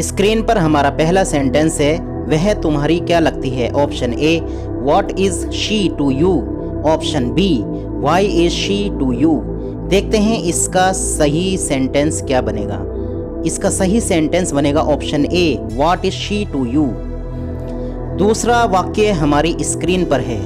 Screen पर हमारा पहला सेंटेंस है, वह तुम्हारी क्या लगती है। Option A, what is she to you. Option B, why is she to you. देखते हैं इसका सही सेंटेंस क्या बनेगा। इसका सही सेंटेंस बनेगा option A, what is she to you. दूसरा वाक्य हमारी स्क्रीन पर है,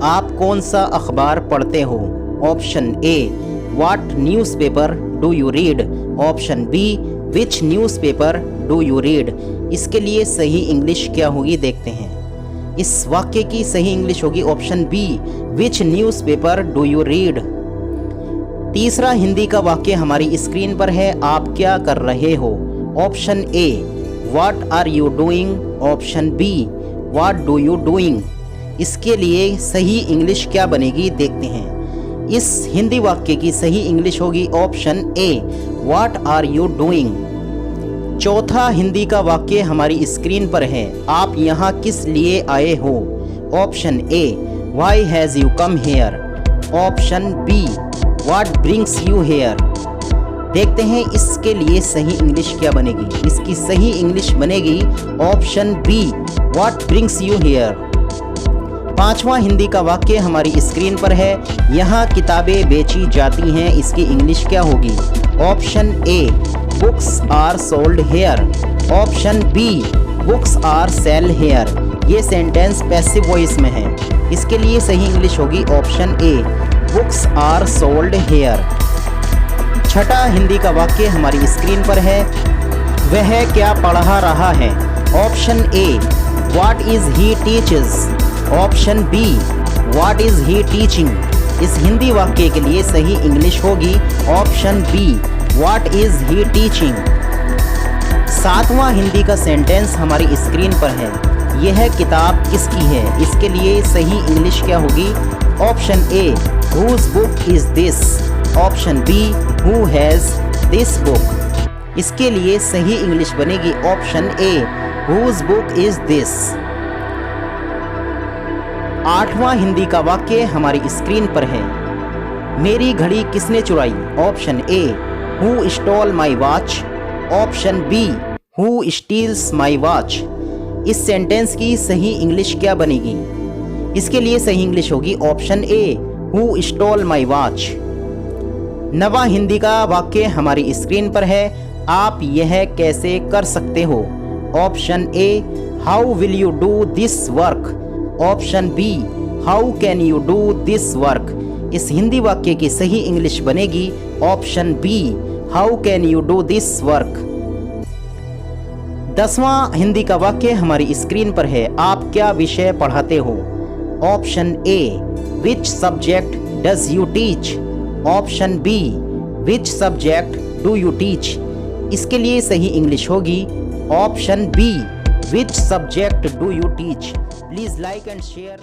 आप कौन सा अखबार पढ़ते हो। Option A, what newspaper do you read. Option B, which newspaper do you read. इसके लिए सही इंग्लिश क्या होगी देखते हैं। इस वाक्य की सही इंग्लिश होगी option B, which newspaper do you read. तीसरा हिंदी का वाक्य हमारी स्क्रीन पर है, आप क्या कर रहे हो। Option A, what are you doing. Option B, what do you doing. इसके लिए सही इंग्लिश क्या बनेगी देखते हैं। इस हिंदी वाक्य की सही इंग्लिश होगी option A, what are you doing. चौथा हिंदी का वाक्य हमारी स्क्रीन पर है, आप यहाँ किस लिए आए हो। Option A, why has you come here. Option B, what brings you here. देखते हैं इसके लिए सही इंग्लिश क्या बनेगी। इसकी सही इंग्लिश बनेगी option B, what brings you here. पांचवा हिंदी का वाक्य हमारी स्क्रीन पर है, यहाँ किताबें बेची जाती हैं। इसकी इंग्लिश क्या होगी। Option A, books are sold here. Option B, books are sell here. ये सेंटेंस पैसिव वॉइस में है। इसके लिए सही इंग्लिश होगी option A, books are sold here. छठा हिंदी का वाक्य हमारी स्क्रीन पर है, वह क्या पढ़ा रहा है। Option A, what is he teaches. Option B, what is he teaching. इस हिंदी वाक्य के लिए सही इंग्लिश होगी option B, what is he teaching. सातवां हिंदी का सेंटेंस हमारी स्क्रीन पर है, यह किताब किसकी है। इसके लिए सही इंग्लिश क्या होगी। Option A, whose book is this. Option B, who has this book. इसके लिए सही इंग्लिश बनेगी option A, whose book is this. आठवां हिंदी का वाक्य हमारी स्क्रीन पर है, मेरी घड़ी किसने चुराई। Option A, who stole my watch. Option B, who steals my watch. इस सेंटेंस की सही इंग्लिश क्या बनेगी। इसके लिए सही इंग्लिश होगी option A, who stole my watch. नवा हिंदी का वाक्य हमारी स्क्रीन पर है, आप यह कैसे कर सकते हो। Option A, how will you do this work. Option B, how can you do this work. इस हिंदी वाक्य की सही इंग्लिश बनेगी option B, how can you do this work. 10वां हिंदी का वाक्य हमारी स्क्रीन पर है, आप क्या विषय पढ़ाते हो। Option A, which subject does you teach. Option B, which subject do you teach. इसके लिए सही इंग्लिश होगी option B, which subject do you teach. Please like and share.